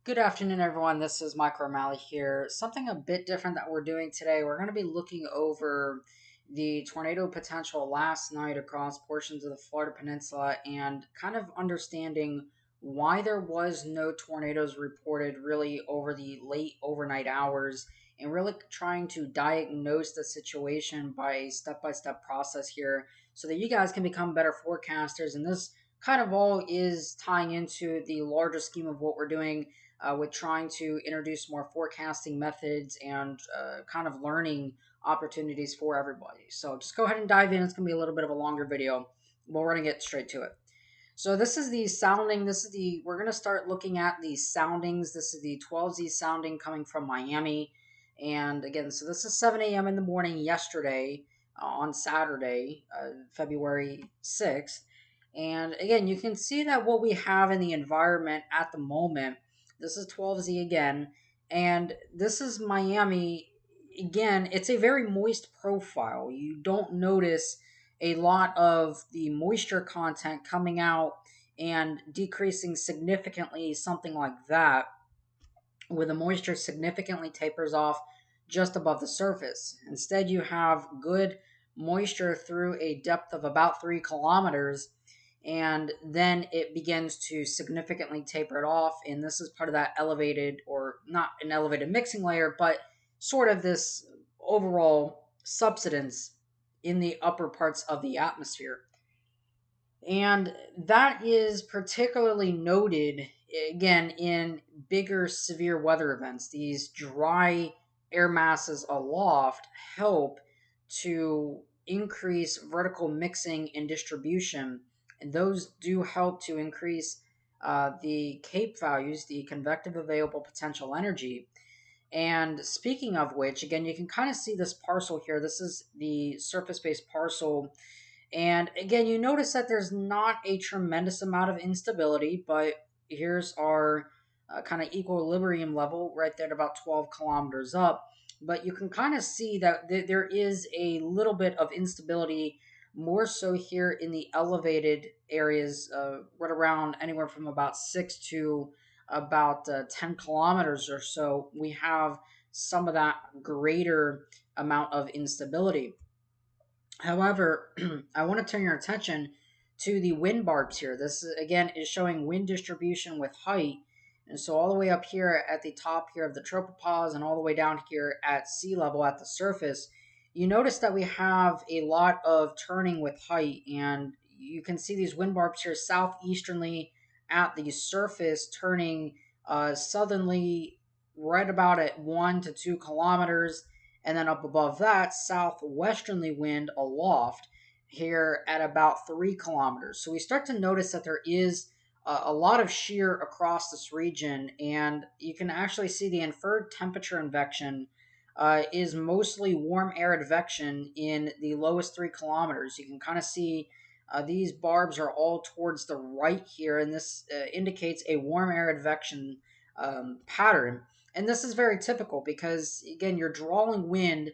Good afternoon, everyone. This is Michael O'Malley here. Something a bit different that we're doing today. We're going to be looking over the tornado potential last night across portions of the Florida Peninsula and kind of understanding why there was no tornadoes reported really over the late overnight hours and really trying to diagnose the situation by a step-by-step process here so that you guys can become better forecasters. And this kind of all is tying into the larger scheme of what we're doing with trying to introduce more forecasting methods and kind of learning opportunities for everybody. So just go ahead and dive in. It's going to be a little bit of a longer video, but we're going to get straight to it. So this is the sounding. We're going to start looking at the soundings. This is the 12Z sounding coming from Miami. And again, so this is 7 a.m. in the morning yesterday on Saturday, February 6th. And again, you can see that what we have in the environment at the moment, this is 12Z again, and this is Miami again. It's a very moist profile. You don't notice a lot of the moisture content coming out and decreasing significantly, something like that, where the moisture significantly tapers off just above the surface. Instead, you have good moisture through a depth of about 3 kilometers, and then it begins to significantly taper it off. And this is part of that elevated, or not an elevated mixing layer, but sort of this overall subsidence in the upper parts of the atmosphere. And that is particularly noted again in bigger severe weather events. These dry air masses aloft help to increase vertical mixing and distribution, and those do help to increase the CAPE values, the convective available potential energy. And speaking of which, again, you can kind of see this parcel here. This is the surface based parcel, and again, you notice that there's not a tremendous amount of instability, but here's our kind of equilibrium level right there at about 12 kilometers up. But you can kind of see that there is a little bit of instability, more so here in the elevated areas, right around anywhere from about 6 to about 10 kilometers or so. We have some of that greater amount of instability. However, I want to turn your attention to the wind barbs here. This again is showing wind distribution with height. And so all the way up here at the top here of the tropopause and all the way down here at sea level at the surface, you notice that we have a lot of turning with height, and you can see these wind barbs here southeasternly at the surface turning southerly right about at 1 to 2 kilometers, and then up above that, southwesterly wind aloft here at about 3 kilometers. So we start to notice that there is a lot of shear across this region, and you can actually see the inferred temperature advection is mostly warm air advection in the lowest 3 kilometers. You can kind of see these barbs are all towards the right here, and this indicates a warm air advection pattern. And this is very typical because, again, you're drawing wind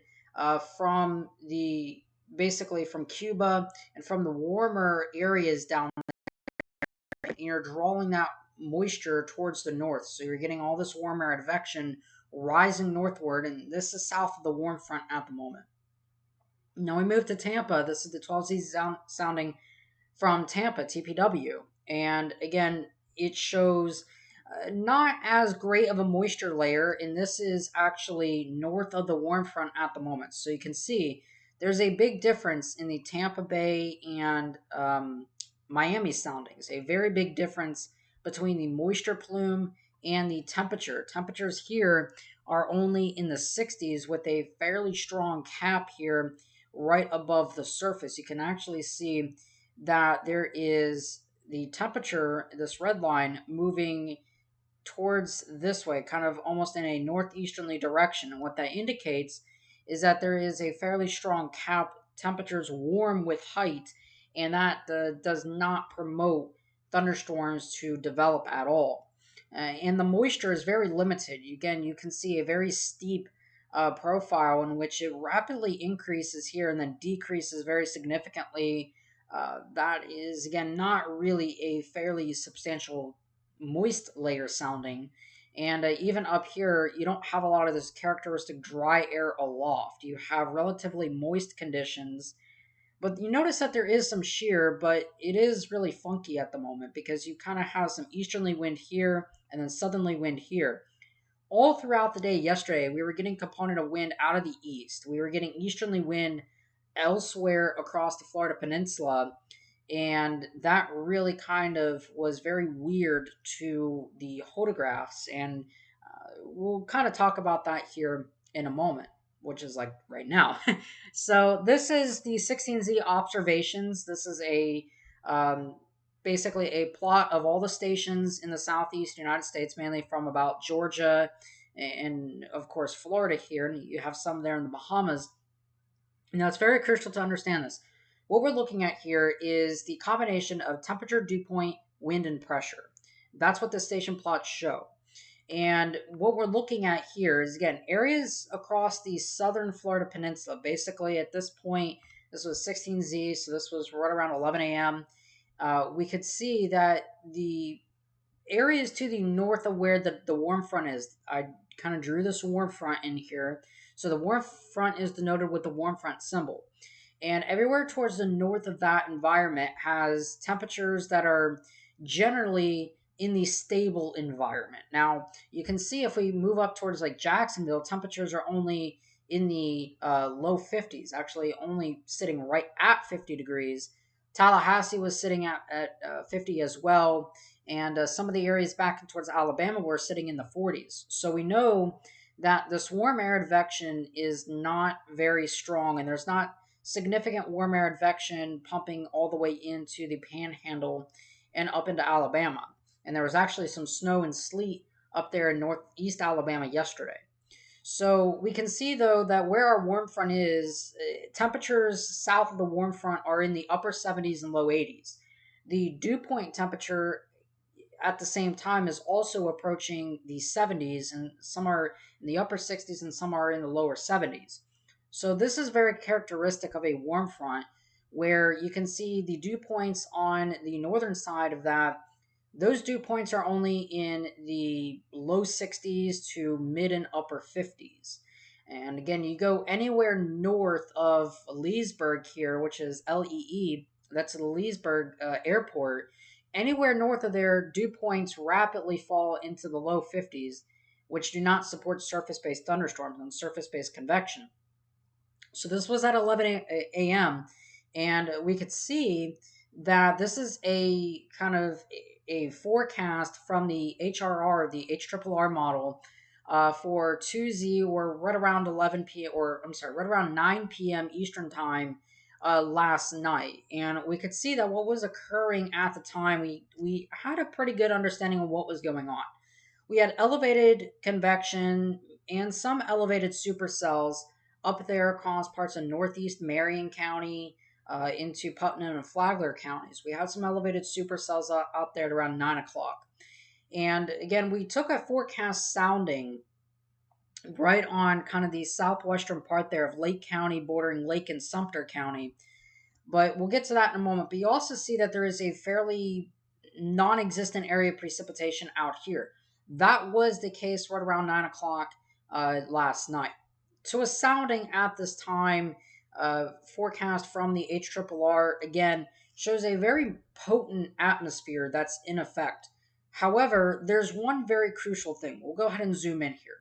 from the basically from Cuba and from the warmer areas down there, and you're drawing that moisture towards the north. So you're getting all this warm air advection rising northward, and this is south of the warm front at the moment. Now we move to Tampa. This is the 12Z sounding from Tampa, TPW. And again, it shows not as great of a moisture layer, and this is actually north of the warm front at the moment. So you can see there's a big difference in the Tampa Bay and Miami soundings, a very big difference between the moisture plume and the temperature. Temperatures here are only in the 60s with a fairly strong cap here right above the surface. You can actually see that there is the temperature, this red line, moving towards this way, kind of almost in a northeasterly direction. And what that indicates is that there is a fairly strong cap, temperatures warm with height, and that does not promote thunderstorms to develop at all. And the moisture is very limited. Again, you can see a very steep profile in which it rapidly increases here and then decreases very significantly. That is, again, not really a fairly substantial moist layer sounding. And even up here, you don't have a lot of this characteristic dry air aloft. You have relatively moist conditions, but you notice that there is some shear, but it is really funky at the moment because you kind of have some easterly wind here and then southerly wind here. All throughout the day yesterday, we were getting component of wind out of the east. We were getting easterly wind elsewhere across the Florida Peninsula, and that really kind of was very weird to the photographs. And we'll kind of talk about that here in a moment, which is like right now. So this is the 16Z observations. This is a um, basically a plot of all the stations in the southeast United States, mainly from about Georgia and of course Florida here, and you have some there in the Bahamas. Now, it's very crucial to understand this. What we're looking at here is the combination of temperature, dew point, wind, and pressure. That's what the station plots show. And what we're looking at here is, again, areas across the southern Florida peninsula. Basically, at this point, this was 16Z, so this was right around 11 a.m. We could see that the areas to the north of where the warm front is, I kind of drew this warm front in here. So the warm front is denoted with the warm front symbol. And everywhere towards the north of that environment has temperatures that are generally in the stable environment. Now, you can see if we move up towards like Jacksonville, temperatures are only in the low 50s, actually only sitting right at 50 degrees. Tallahassee was sitting at 50 as well, and some of the areas back towards Alabama were sitting in the 40s. So we know that this warm air advection is not very strong, and there's not significant warm air advection pumping all the way into the panhandle and up into Alabama. And there was actually some snow and sleet up there in northeast Alabama yesterday. So we can see though that where our warm front is, temperatures south of the warm front are in the upper 70s and low 80s. The dew point temperature at the same time is also approaching the 70s, and some are in the upper 60s and some are in the lower 70s. So this is very characteristic of a warm front where you can see the dew points on the northern side of that. Those dew points are only in the low 60s to mid and upper 50s. And again, you go anywhere north of Leesburg here, which is LEE, that's the Leesburg airport. Anywhere north of there, dew points rapidly fall into the low 50s, which do not support surface based thunderstorms and surface based convection. So this was at 11 a.m., and we could see that this is a kind of a forecast from the HRR, the HRRR model, for 2Z or right around 11 p.m. or I'm sorry, right around 9 p.m. Eastern time last night, and we could see that what was occurring at the time, we had a pretty good understanding of what was going on. We had elevated convection and some elevated supercells up there across parts of northeast Marion County into Putnam and Flagler counties. We had some elevated supercells out there at around 9 o'clock. And again, we took a forecast sounding right on kind of the southwestern part there of Lake County, bordering Lake and Sumter County. But we'll get to that in a moment. But you also see that there is a fairly non existent area of precipitation out here. That was the case right around 9 o'clock last night. So a sounding at this time, forecast from the HRRR, again, shows a very potent atmosphere that's in effect. However, there's one very crucial thing. We'll go ahead and zoom in here.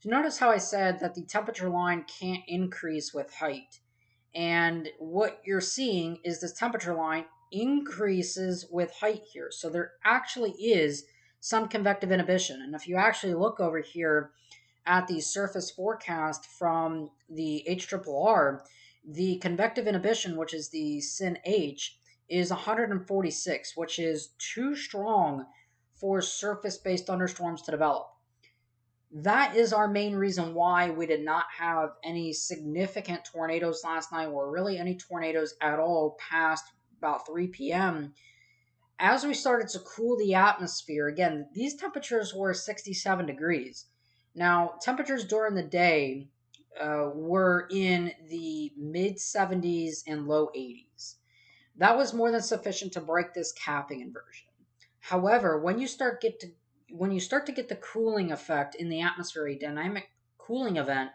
So notice how I said that the temperature line can't increase with height. And what you're seeing is this temperature line increases with height here. So there actually is some convective inhibition. And if you actually look over here at the surface forecast from the HRRR, the convective inhibition, which is the SIN H, is 146, which is too strong for surface based thunderstorms to develop. That is our main reason why we did not have any significant tornadoes last night, or really any tornadoes at all past about 3 p.m. As we started to cool the atmosphere, again, these temperatures were 67 degrees. Now, temperatures during the day were in the mid 70s and low 80s. That was more than sufficient to break this capping inversion. However, when you start when you start to get the cooling effect in the atmosphere, a dynamic cooling event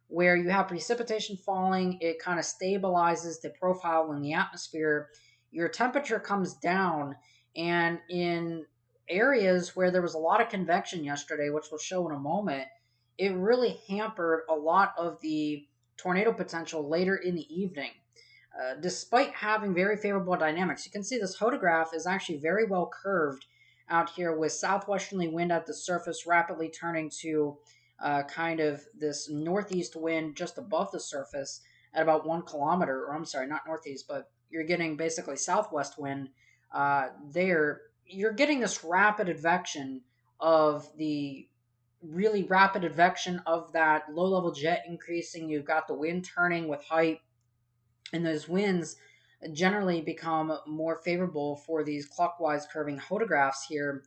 where you have precipitation falling, it kind of stabilizes the profile in the atmosphere. Your temperature comes down, and in areas where there was a lot of convection yesterday, which we'll show in a moment, it really hampered a lot of the tornado potential later in the evening. Despite having very favorable dynamics, you can see this photograph is actually very well curved out here with southwesterly wind at the surface rapidly turning to kind of this northeast wind just above the surface at about 1 kilometer, or I'm sorry, not northeast, but you're getting basically southwest wind there. You're getting this rapid advection of the really rapid advection of that low level jet increasing. You've got the wind turning with height, and those winds generally become more favorable for these clockwise curving photographs here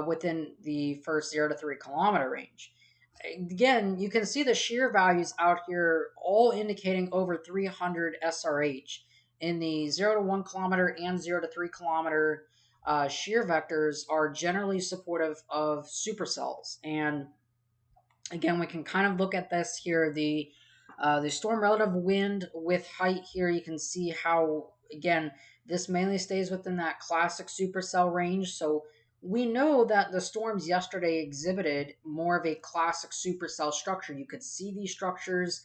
within the first 0 to 3 kilometer range. Again, you can see the shear values out here all indicating over 300 SRH in the 0 to 1 kilometer and 0 to 3 kilometer. Shear vectors are generally supportive of supercells, and again, we can kind of look at this here. The storm relative wind with height here, you can see how, again, this mainly stays within that classic supercell range. So we know that the storms yesterday exhibited more of a classic supercell structure. You could see these structures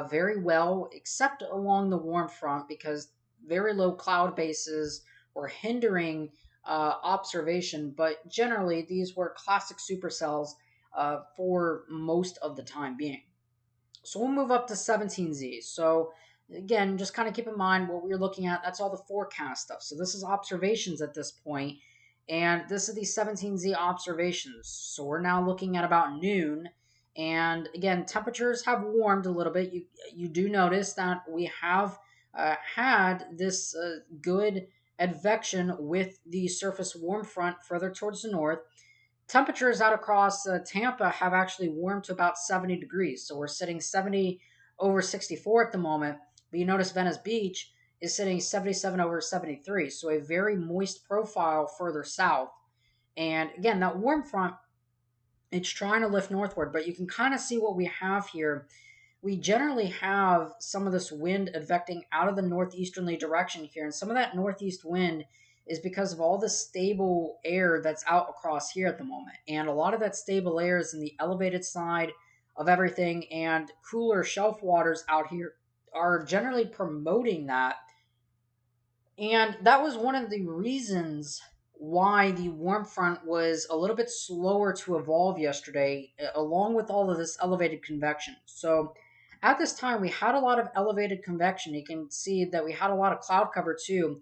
very well, except along the warm front, because very low cloud bases were hindering observation. But generally, these were classic supercells for most of the time being. So we'll move up to 17Z. So again, just kind of keep in mind what we're looking at. That's all the forecast stuff. So this is observations at this point, and this is the 17Z observations. So we're now looking at about noon, and again, temperatures have warmed a little bit. You do notice that we have had this good advection with the surface warm front further towards the north. Temperatures out across Tampa have actually warmed to about 70 degrees. So we're sitting 70 over 64 at the moment. But you notice Venice Beach is sitting 77 over 73. So a very moist profile further south. And again, that warm front, it's trying to lift northward, but you can kind of see what we have here. We generally have some of this wind advecting out of the northeasterly direction here, and some of that northeast wind is because of all the stable air that's out across here at the moment. And a lot of that stable air is in the elevated side of everything, and cooler shelf waters out here are generally promoting that. And that was one of the reasons why the warm front was a little bit slower to evolve yesterday, along with all of this elevated convection. So at this time, we had a lot of elevated convection. You can see that we had a lot of cloud cover too.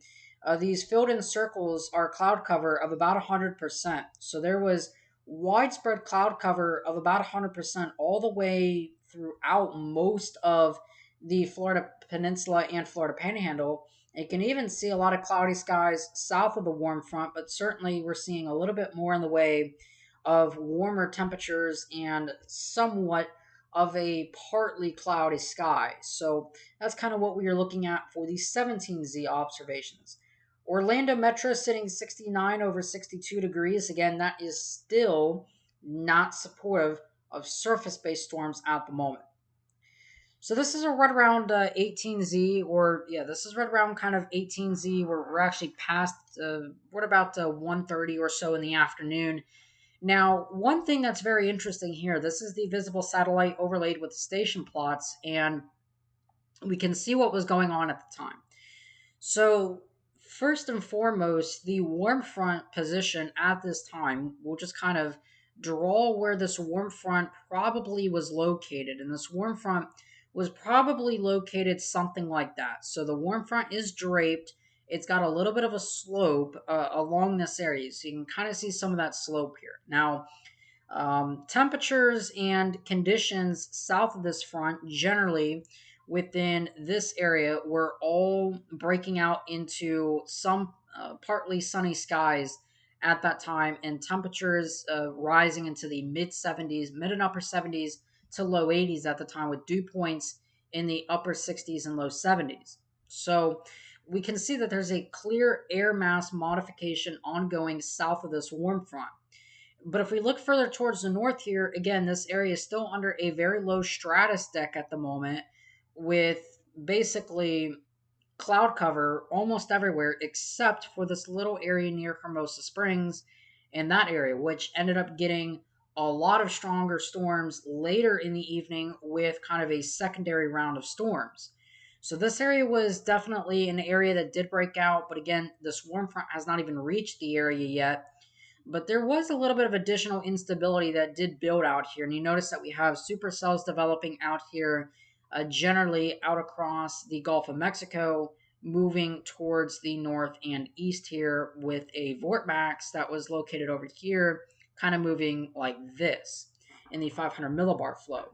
These filled in circles are cloud cover of about 100%. So there was widespread cloud cover of about 100% all the way throughout most of the Florida Peninsula and Florida Panhandle. You can even see a lot of cloudy skies south of the warm front, but certainly we're seeing a little bit more in the way of warmer temperatures and somewhat of a partly cloudy sky. So that's kind of what we are looking at for the 17Z observations. Orlando Metro sitting 69 over 62 degrees. Again, that is still not supportive of surface-based storms at the moment. So this is right around 18Z, or yeah, this is right around kind of 18Z. We're actually past, what about 1:30 or so in the afternoon. Now, one thing that's very interesting here, this is the visible satellite overlaid with the station plots, and we can see what was going on at the time. So first and foremost, the warm front position at this time, we'll just kind of draw where this warm front probably was located. And this warm front was probably located something like that. So the warm front is draped. It's got a little bit of a slope along this area. So you can kind of see some of that slope here. Now, temperatures and conditions south of this front generally within this area were all breaking out into some partly sunny skies at that time, and temperatures rising into the mid 70s, mid and upper 70s to low 80s at the time, with dew points in the upper 60s and low 70s. So we can see that there's a clear air mass modification ongoing south of this warm front. But if we look further towards the north here, again, this area is still under a very low stratus deck at the moment, with basically cloud cover almost everywhere except for this little area near Hermosa Springs and that area, which ended up getting a lot of stronger storms later in the evening with kind of a secondary round of storms. So this area was definitely an area that did break out, but again, this warm front has not even reached the area yet. But there was a little bit of additional instability that did build out here. And you notice that we have supercells developing out here, generally out across the Gulf of Mexico, moving towards the north and east here with a vortex that was located over here, kind of moving like this in the 500 millibar flow.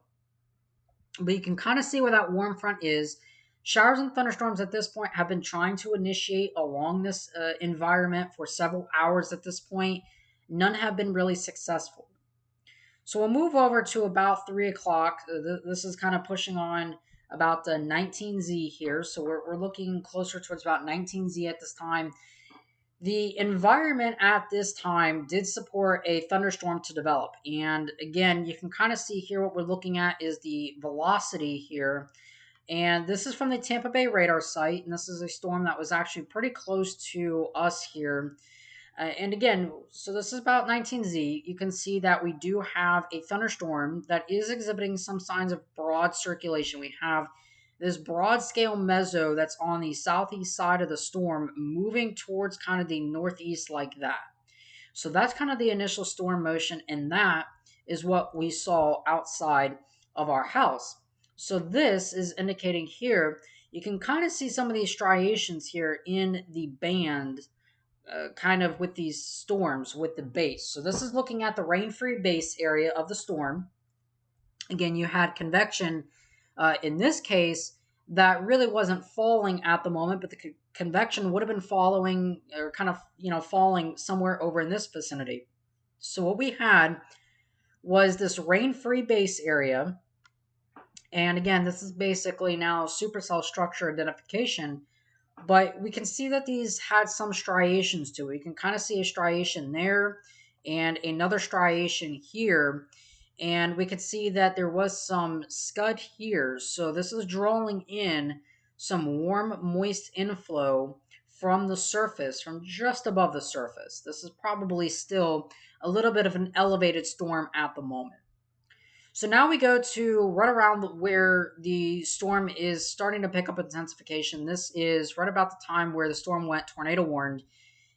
But you can kind of see where that warm front is. Showers and thunderstorms at this point have been trying to initiate along this environment for several hours at this point. None have been really successful. So we'll move over to about 3 o'clock. This is kind of pushing on about the 19Z here. So we're looking closer towards about 19Z at this time. The environment at this time did support a thunderstorm to develop. And again, you can kind of see here what we're looking at is the velocity here. And this is from the Tampa Bay radar site. And this is a storm that was actually pretty close to us here. And again, so this is about 19Z. You can see that we do have a thunderstorm that is exhibiting some signs of broad circulation. We have this broad scale meso that's on the southeast side of the storm moving towards kind of the northeast like that. So that's kind of the initial storm motion, and that is what we saw outside of our house. So this is indicating here, you can kind of see some of these striations here in the band, kind of with these storms with the base. So this is looking at the rain-free base area of the storm. Again, you had convection in this case that really wasn't falling at the moment, but the convection would have been following or kind of, falling somewhere over in this vicinity. So what we had was this rain-free base area. And again, this is basically now supercell structure identification. But we can see that these had some striations to it. You can kind of see a striation there and another striation here. And we could see that there was some scud here. So this is drawing in some warm, moist inflow from the surface, from just above the surface. This is probably still a little bit of an elevated storm at the moment. So now we go to right around where the storm is starting to pick up intensification. This is right about the time where the storm went tornado warned.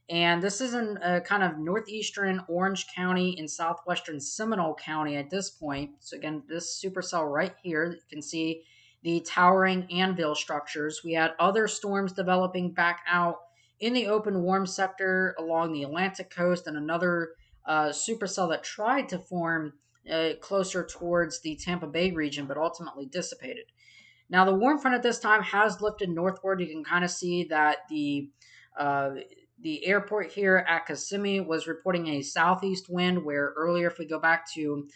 And this is in kind of northeastern Orange County and southwestern Seminole County at this point. So again, this supercell right here, you can see the towering anvil structures. We had other storms developing back out in the open warm sector along the Atlantic coast, and another supercell that tried to form closer towards the Tampa Bay region, but ultimately dissipated. Now, the warm front at this time has lifted northward. You can kind of see that the airport here at Kissimmee was reporting a southeast wind, where earlier, if we go back to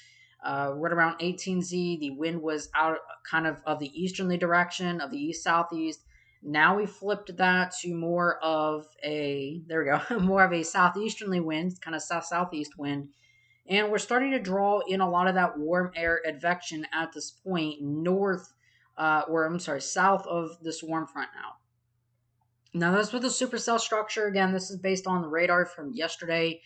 right around 18Z, the wind was out kind of the easterly direction of the east-southeast. Now we flipped that to more of there we go, more of a southeasterly wind, kind of south-southeast wind. And we're starting to draw in a lot of that warm air advection at this point south of this warm front now. Now, that's with the supercell structure. Again, this is based on the radar from yesterday.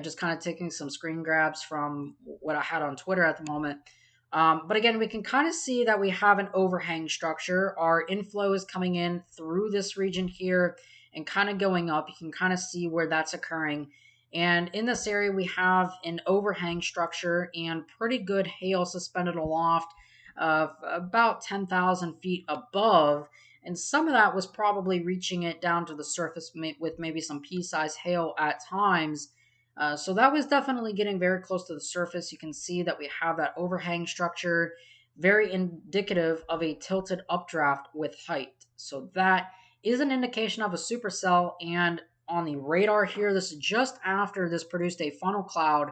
Just kind of taking some screen grabs from what I had on Twitter at the moment. But again, we can kind of see that we have an overhang structure. Our inflow is coming in through this region here and kind of going up. You can kind of see where that's occurring. And in this area, we have an overhang structure and pretty good hail suspended aloft of about 10,000 feet above. And some of that was probably reaching it down to the surface with maybe some pea-sized hail at times. So that was definitely getting very close to the surface. You can see that we have that overhang structure, very indicative of a tilted updraft with height. So that is an indication of a supercell. And on the radar here, this is just after this produced a funnel cloud,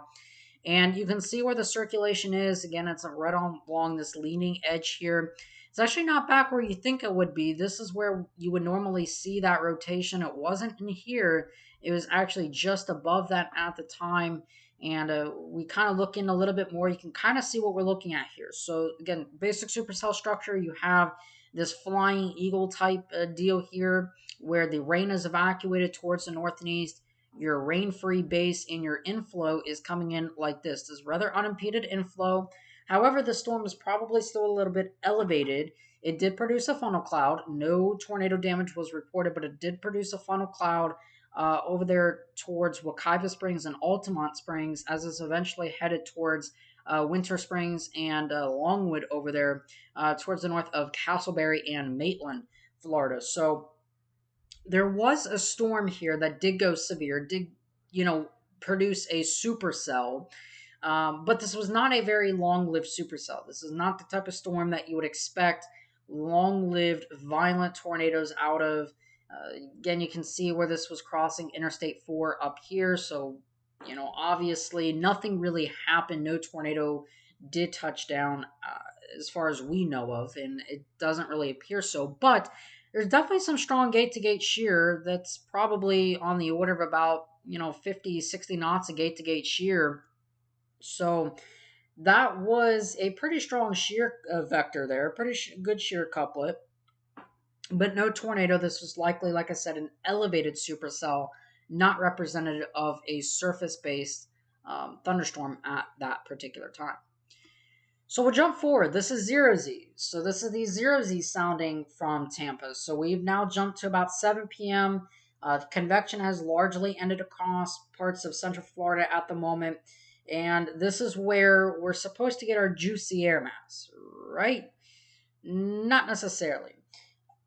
and you can see where the circulation is. Again, it's right along this leaning edge here. It's actually not back where you think it would be. This is where you would normally see that rotation. It wasn't in here. It was actually just above that at the time. and we kind of look in a little bit more, you can kind of see what we're looking at here. So again, basic supercell structure, you have this flying eagle type deal here where the rain is evacuated towards the north and east. Your rain-free base and your inflow is coming in like this. This rather unimpeded inflow. However, the storm is probably still a little bit elevated. It did produce a funnel cloud. No tornado damage was reported, but it did produce a funnel cloud over there towards Wekiva Springs and Altamont Springs, as it's eventually headed towards Winter Springs and Longwood over there towards the north of Castleberry and Maitland, Florida. So there was a storm here that did go severe, did, you know, produce a supercell. But this was not a very long lived supercell. This is not the type of storm that you would expect long lived, violent tornadoes out of. Again, you can see where this was crossing Interstate 4 up here. So, you know, obviously nothing really happened. No tornado did touch down as far as we know of, and it doesn't really appear so. But there's definitely some strong gate to gate shear that's probably on the order of about, you know, 50, 60 knots of gate to gate shear. So that was a pretty strong shear vector there, pretty good shear couplet, but no tornado. This was likely, like I said, an elevated supercell, not representative of a surface based thunderstorm at that particular time. So we'll jump forward. This is 0Z. So this is the 0Z sounding from Tampa. So we've now jumped to about 7 p.m. Convection has largely ended across parts of Central Florida at the moment. And this is where we're supposed to get our juicy air mass, right? Not necessarily.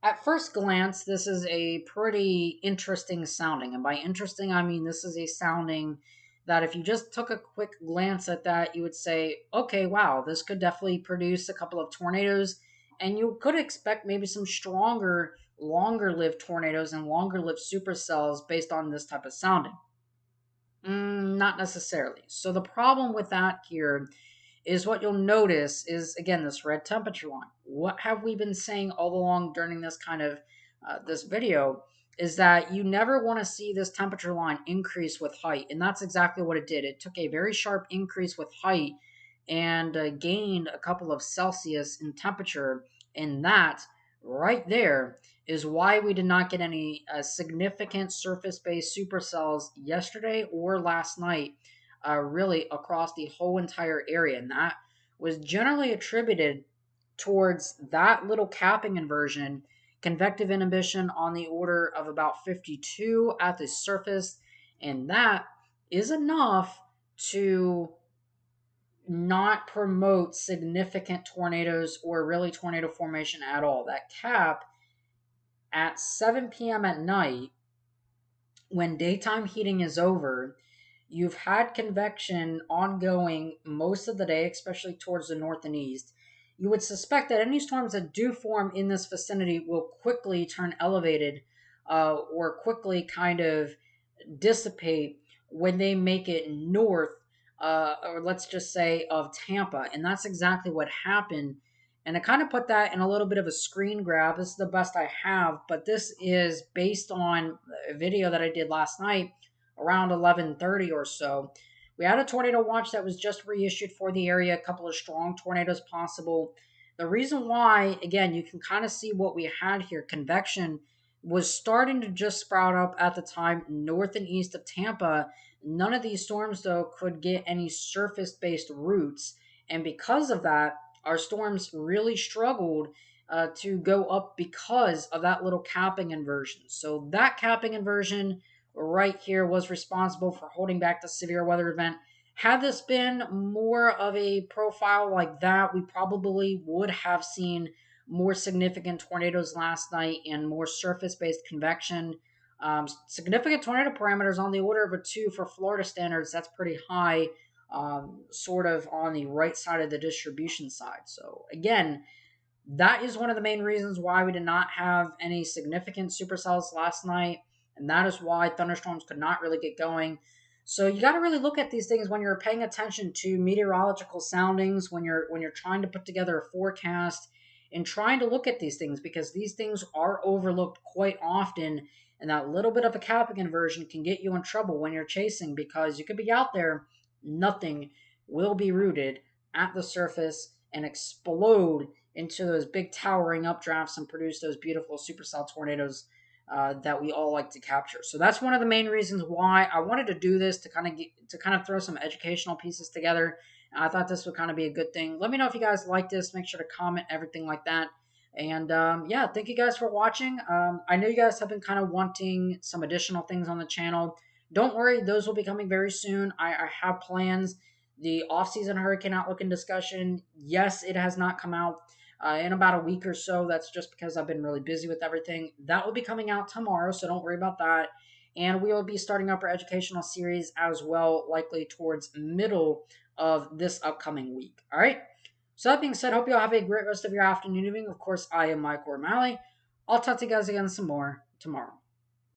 At first glance, this is a pretty interesting sounding. And by interesting, I mean this is a sounding that if you just took a quick glance at that, you would say, okay, wow, this could definitely produce a couple of tornadoes. And you could expect maybe some stronger, longer lived tornadoes and longer lived supercells based on this type of sounding. Not necessarily. So the problem with that here is what you'll notice is, again, this red temperature line. What have we been saying all along during this kind of this video is that you never want to see this temperature line increase with height, and that's exactly what it did. It took a very sharp increase with height and gained a couple of Celsius in temperature, and that right there is why we did not get any significant surface-based supercells yesterday or last night, really across the whole entire area. And that was generally attributed towards that little capping inversion, convective inhibition on the order of about 52 at the surface. And that is enough to not promote significant tornadoes or really tornado formation at all. That cap at 7 p.m. at night, when daytime heating is over, you've had convection ongoing most of the day, especially towards the north and east. You would suspect that any storms that do form in this vicinity will quickly turn elevated or quickly kind of dissipate when they make it north, or let's just say of Tampa. And that's exactly what happened. And I kind of put that in a little bit of a screen grab. This is the best I have, but this is based on a video that I did last night around 11:30 or so. We had a tornado watch that was just reissued for the area, a couple of strong tornadoes possible. The reason why, again, you can kind of see what we had here. Convection was starting to just sprout up at the time north and east of Tampa. None of these storms, though, could get any surface based routes. And because of that, our storms really struggled to go up because of that little capping inversion. So, that capping inversion right here was responsible for holding back the severe weather event. Had this been more of a profile like that, we probably would have seen more significant tornadoes last night and more surface based convection. Significant tornado parameters on the order of a 2 for Florida standards. That's pretty high, sort of on the right side of the distribution side. So, again, that is one of the main reasons why we did not have any significant supercells last night, and that is why thunderstorms could not really get going. So you got to really look at these things when you're paying attention to meteorological soundings, when you're trying to put together a forecast and trying to look at these things, because these things are overlooked quite often, and that little bit of a capping inversion can get you in trouble when you're chasing, because you could be out there nothing will be rooted at the surface and explode into those big towering updrafts and produce those beautiful supercell tornadoes that we all like to capture. So that's one of the main reasons why I wanted to do this, to kind of throw some educational pieces together. I thought this would kind of be a good thing. Let me know if you guys like this. Make sure to comment, everything like that. And yeah, thank you guys for watching. I know you guys have been kind of wanting some additional things on the channel. Don't worry, those will be coming very soon. I have plans. The off-season hurricane outlook and discussion, yes, it has not come out in about a week or so. That's just because I've been really busy with everything. That will be coming out tomorrow, so don't worry about that. And we will be starting up our educational series as well, likely towards middle of this upcoming week. All right. So that being said, hope you all have a great rest of your afternoon, evening. Of course, I am Mike O'Malley. I'll talk to you guys again some more tomorrow.